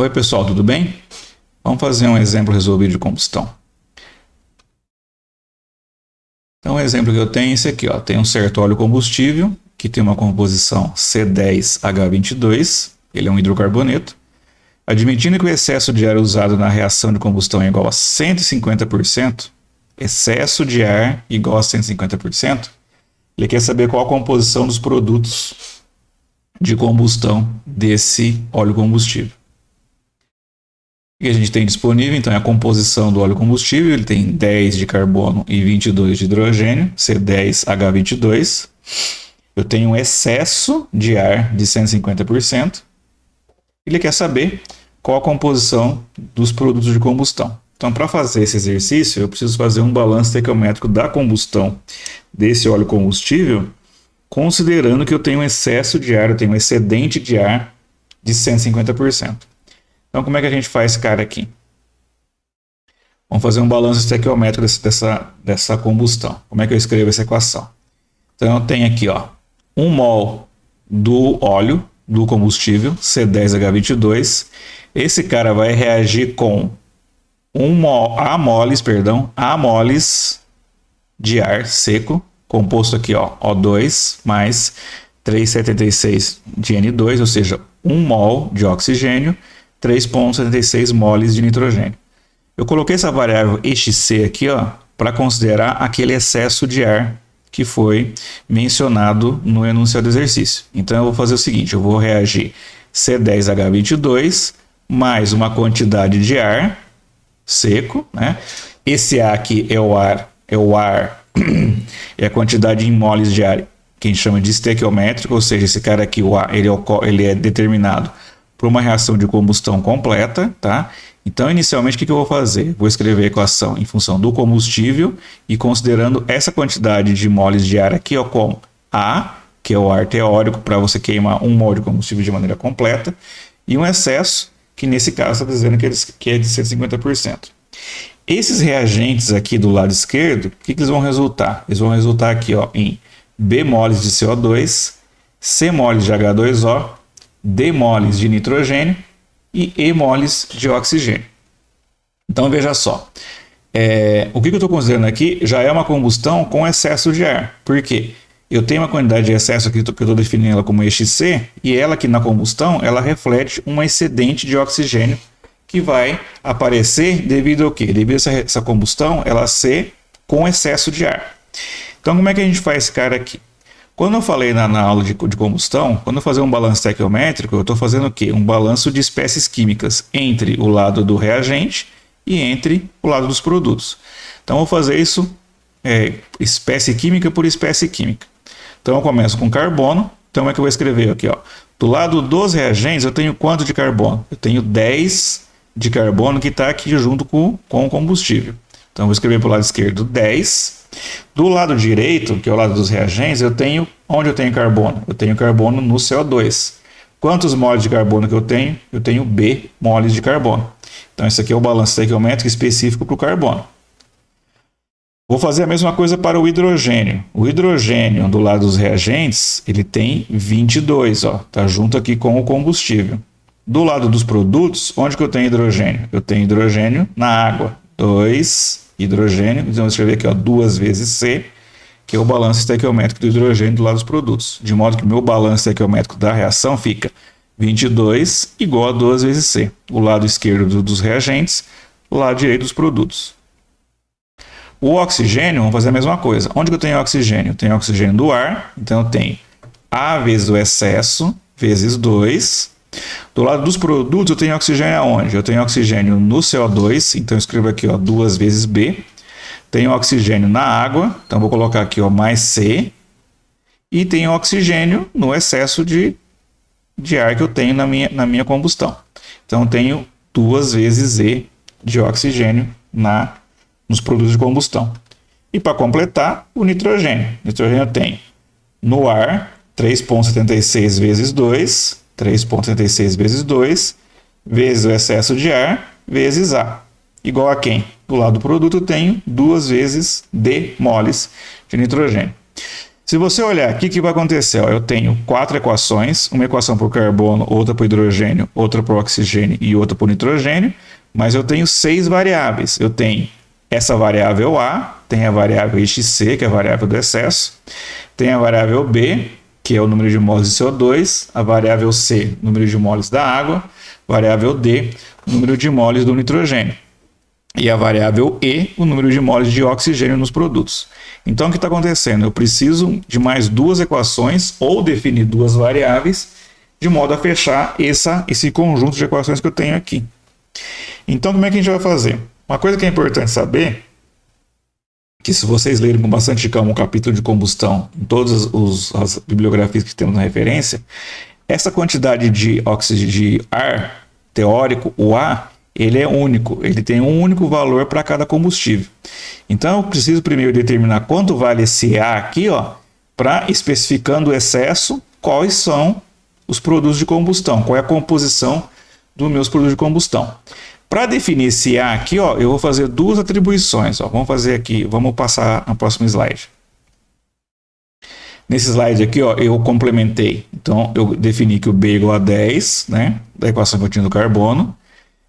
Oi pessoal, tudo bem? Vamos fazer um exemplo resolvido de combustão. Então o exemplo que eu tenho é esse aqui, ó. Tem um certo óleo combustível que tem uma composição C10H22, ele é um hidrocarboneto. Admitindo que o excesso de ar usado na reação de combustão é igual a 150%, excesso de ar igual a 150%, ele quer saber qual a composição dos produtos de combustão desse óleo combustível. O que a gente tem disponível, então, é a composição do óleo combustível. Ele tem 10 de carbono e 22 de hidrogênio, C10H22. Eu tenho um excesso de ar de 150%. Ele quer saber qual a composição dos produtos de combustão. Então, para fazer esse exercício, eu preciso fazer um balanço estequiométrico da combustão desse óleo combustível, considerando que eu tenho um excesso de ar, eu tenho um excedente de ar de 150%. Então, como é que a gente faz esse cara aqui? Vamos fazer um balanço estequiométrico dessa combustão. Como é que eu escrevo essa equação? Então, eu tenho aqui, ó, 1 mol do óleo, do combustível, C10H22. Esse cara vai reagir com A moles de ar seco, composto aqui, ó, O2 mais 3,76 de N2, ou seja, 1 mol de oxigênio, 3,76 moles de nitrogênio. Eu coloquei essa variável XC aqui, ó, para considerar aquele excesso de ar que foi mencionado no enunciado do exercício. Então eu vou fazer o seguinte, eu vou reagir C10H22 mais uma quantidade de ar seco, né? Esse A aqui é o ar é a quantidade em moles de ar que a gente chama de estequiométrico, ou seja, esse cara aqui, o A, ele é determinado por uma reação de combustão completa, tá? Então, inicialmente, o que eu vou fazer? Vou escrever a equação em função do combustível e considerando essa quantidade de moles de ar aqui, ó, como A, que é o ar teórico para você queimar 1 mol de combustível de maneira completa, e um excesso, que nesse caso está dizendo que é de 150%. Esses reagentes aqui do lado esquerdo, o que eles vão resultar? Eles vão resultar aqui, ó, em B moles de CO2, C moles de H2O, D moles de nitrogênio e E moles de oxigênio. Então veja só, o que eu estou considerando aqui já é uma combustão com excesso de ar. Por quê? Eu tenho uma quantidade de excesso aqui que eu estou definindo ela como XC, e ela aqui na combustão, ela reflete um excedente de oxigênio que vai aparecer devido ao quê? Devido a essa combustão ela ser com excesso de ar. Então como é que a gente faz esse cara aqui? Quando eu falei na aula de combustão, quando eu fazer um balanço estequiométrico, eu estou fazendo o quê? Um balanço de espécies químicas entre o lado do reagente e entre o lado dos produtos. Então eu vou fazer isso espécie química por espécie química. Então eu começo com carbono. Então como é que eu vou escrever aqui? Ó? Do lado dos reagentes eu tenho quanto de carbono? Eu tenho 10 de carbono que está aqui junto com o combustível. Então eu vou escrever para o lado esquerdo 10. Do lado direito, que é o lado dos reagentes, onde eu tenho carbono? Eu tenho carbono no CO2. Quantos moles de carbono que eu tenho? Eu tenho B moles de carbono. Então esse aqui é o balanço estequiométrico específico para o carbono. Vou fazer a mesma coisa para o hidrogênio. O hidrogênio do lado dos reagentes, ele tem 22, ó, tá junto aqui com o combustível. Do lado dos produtos, onde que eu tenho hidrogênio? Eu tenho hidrogênio na água, 2 hidrogênio, então eu vou escrever aqui, ó, 2 vezes C, que é o balanço estequiométrico do hidrogênio do lado dos produtos. De modo que o meu balanço estequiométrico da reação fica 22 igual a 2 vezes C. O lado esquerdo dos reagentes, o lado direito dos produtos. O oxigênio, vamos fazer a mesma coisa. Onde que eu tenho oxigênio? Eu tenho oxigênio do ar, então eu tenho A vezes o excesso, vezes 2. Do lado dos produtos, eu tenho oxigênio aonde? Eu tenho oxigênio no CO2, então eu escrevo aqui, ó, 2 vezes B. Tenho oxigênio na água, então vou colocar aqui, ó, mais C. E tenho oxigênio no excesso de ar que eu tenho na minha combustão. Então eu tenho 2 vezes E de oxigênio nos produtos de combustão. E para completar, o nitrogênio. O nitrogênio tem no ar 3,76 vezes 2, 3,76 vezes 2, vezes o excesso de ar, vezes A. Igual a quem? Do lado do produto eu tenho 2 vezes D moles de nitrogênio. Se você olhar aqui, o que vai acontecer? Ó, eu tenho 4 equações, uma equação para o carbono, outra para o hidrogênio, outra para o oxigênio e outra para o nitrogênio, mas eu tenho 6 variáveis. Eu tenho essa variável A, tem a variável XC, que é a variável do excesso, tem a variável B, que é o número de moles de CO2, a variável C, número de moles da água, variável D, número de moles do nitrogênio, e a variável E, o número de moles de oxigênio nos produtos. Então, o que está acontecendo? Eu preciso de mais 2 equações ou definir 2 variáveis de modo a fechar esse conjunto de equações que eu tenho aqui. Então, como é que a gente vai fazer? Uma coisa que é importante saber, que se vocês lerem com bastante calma o capítulo de combustão, em todas as bibliografias que temos na referência, essa quantidade de oxigênio de ar teórico, o A, ele é único, ele tem um único valor para cada combustível. Então eu preciso primeiro determinar quanto vale esse A aqui, ó, para especificando o excesso, quais são os produtos de combustão, qual é a composição dos meus produtos de combustão. Para definir esse A aqui, ó, eu vou fazer 2 atribuições. Ó. Vamos fazer aqui, vamos passar no próximo slide. Nesse slide aqui, ó, eu complementei. Então, eu defini que o B é igual a 10, né, da equação que eu tinha do carbono.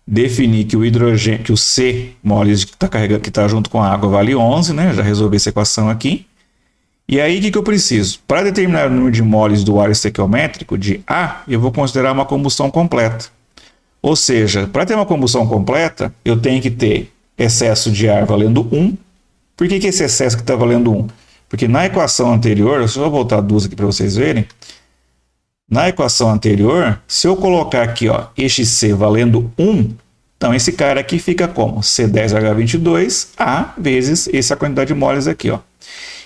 Defini que o hidrogênio, que o C, moles que está carregando, que está junto com a água, vale 11, né? Já resolvi essa equação aqui. E aí, o que eu preciso? Para determinar o número de moles do ar estequiométrico, de A, eu vou considerar uma combustão completa. Ou seja, para ter uma combustão completa, eu tenho que ter excesso de ar valendo 1. Por que esse excesso que está valendo 1? Porque na equação anterior, eu só vou voltar 2 aqui para vocês verem. Na equação anterior, se eu colocar aqui, ó, XC valendo 1, então esse cara aqui fica como? C10H22, vezes essa quantidade de moles aqui, ó.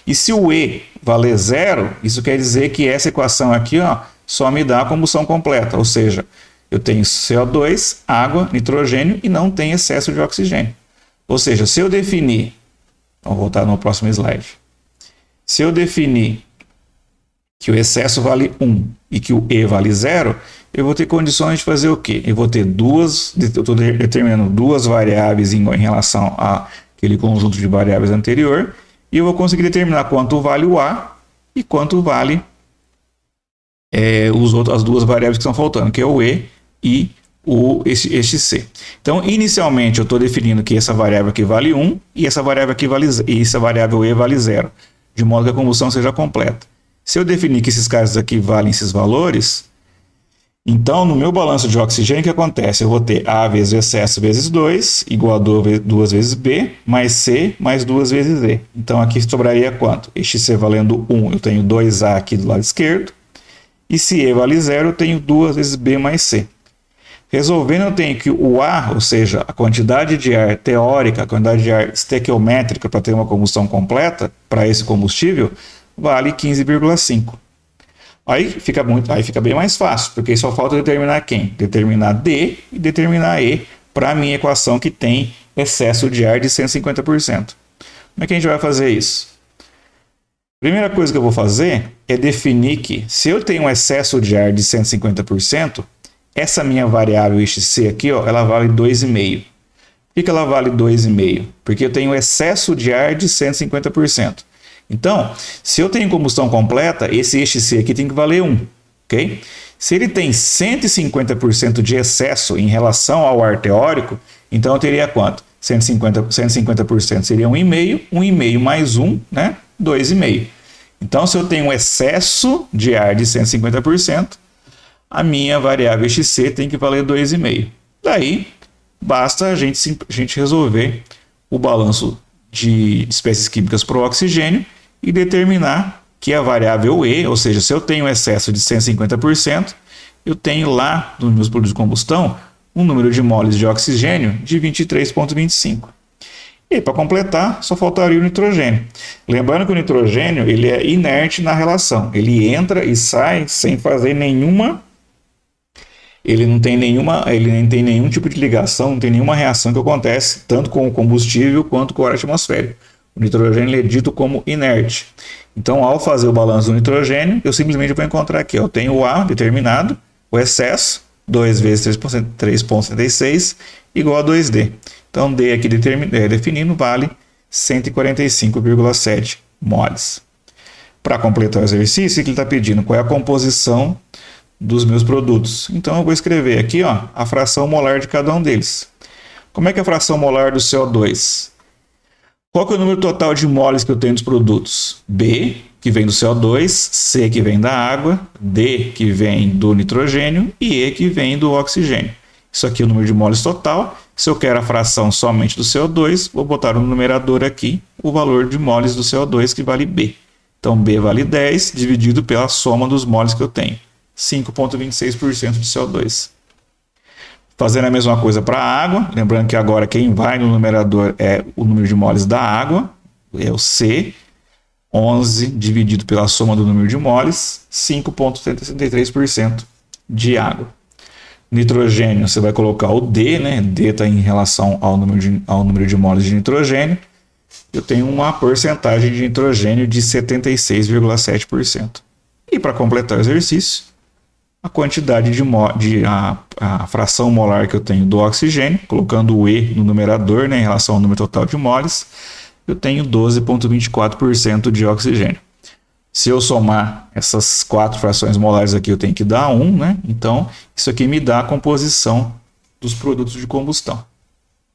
E se o E valer 0, isso quer dizer que essa equação aqui, ó, só me dá a combustão completa, ou seja, eu tenho CO2, água, nitrogênio e não tem excesso de oxigênio. Ou seja, se eu definir, vamos voltar no próximo slide, se eu definir que o excesso vale 1 e que o E vale 0, eu vou ter condições de fazer o quê? Eu vou ter eu estou determinando 2 variáveis em relação àquele conjunto de variáveis anterior, e eu vou conseguir determinar quanto vale o A e quanto vale as 2 variáveis que estão faltando, que é o E e este C. Então, inicialmente, eu estou definindo que essa variável aqui vale 1 e essa variável aqui essa variável E vale 0, de modo que a combustão seja completa. Se eu definir que esses caras aqui valem esses valores, então no meu balanço de oxigênio, o que acontece? Eu vou ter A vezes o excesso vezes 2, igual a 2 vezes B, mais C, mais 2 vezes E. Então aqui sobraria quanto? Este C valendo 1, eu tenho 2A aqui do lado esquerdo, e se E vale 0, eu tenho 2 vezes B mais C. Resolvendo, eu tenho que o A, ou seja, a quantidade de ar teórica, a quantidade de ar estequiométrica para ter uma combustão completa para esse combustível, vale 15,5. Aí fica bem mais fácil, porque só falta determinar quem? Determinar D e determinar E para a minha equação que tem excesso de ar de 150%. Como é que a gente vai fazer isso? Primeira coisa que eu vou fazer é definir que, se eu tenho um excesso de ar de 150%, essa minha variável XC aqui, ó, ela vale 2,5. Por que ela vale 2,5? Porque eu tenho excesso de ar de 150%. Então, se eu tenho combustão completa, esse XC aqui tem que valer 1, ok? Se ele tem 150% de excesso em relação ao ar teórico, então eu teria quanto? 150% seria 1,5, 1,5 mais 1, né? 2,5. Então, se eu tenho um excesso de ar de 150%, a minha variável XC tem que valer 2,5. Daí, basta a gente resolver o balanço de espécies químicas para o oxigênio e determinar que a variável E, ou seja, se eu tenho excesso de 150%, eu tenho lá nos meus produtos de combustão um número de moles de oxigênio de 23,25. E para completar, só faltaria o nitrogênio. Lembrando que o nitrogênio ele é inerte na relação. Ele entra e sai sem fazer nenhuma... Ele não tem nenhum tipo de ligação, não tem nenhuma reação que acontece tanto com o combustível quanto com o ar atmosférico. O nitrogênio ele é dito como inerte. Então, ao fazer o balanço do nitrogênio, eu simplesmente vou encontrar aqui, eu tenho o A determinado, o excesso, 2 vezes 3,76, igual a 2D. Então, D aqui definindo vale 145,7 moles. Para completar o exercício, o que ele está pedindo? Qual é a composição dos meus produtos? Então eu vou escrever aqui, ó, a fração molar de cada um deles. Como é que é a fração molar do CO2? Qual que é o número total de moles que eu tenho dos produtos? B, que vem do CO2, C, que vem da água, D, que vem do nitrogênio e E, que vem do oxigênio. Isso aqui é o número de moles total. Se eu quero a fração somente do CO2, vou botar no numerador aqui o valor de moles do CO2, que vale B. Então, B vale 10, dividido pela soma dos moles que eu tenho. 5,26% de CO2. Fazendo a mesma coisa para a água, lembrando que agora quem vai no numerador é o número de moles da água, é o C, 11 dividido pela soma do número de moles, 5,73% de água. Nitrogênio, você vai colocar o D, né? D está em relação ao número de moles de nitrogênio. Eu tenho uma porcentagem de nitrogênio de 76,7%. E para completar o exercício, a quantidade a fração molar que eu tenho do oxigênio, colocando o E no numerador, né, em relação ao número total de moles, eu tenho 12,24% de oxigênio. Se eu somar essas 4 frações molares aqui, eu tenho que dar 1, né? Então, isso aqui me dá a composição dos produtos de combustão.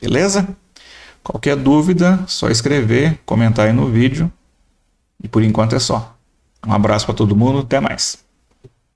Beleza? Qualquer dúvida, só escrever, comentar aí no vídeo. E por enquanto é só. Um abraço para todo mundo, até mais.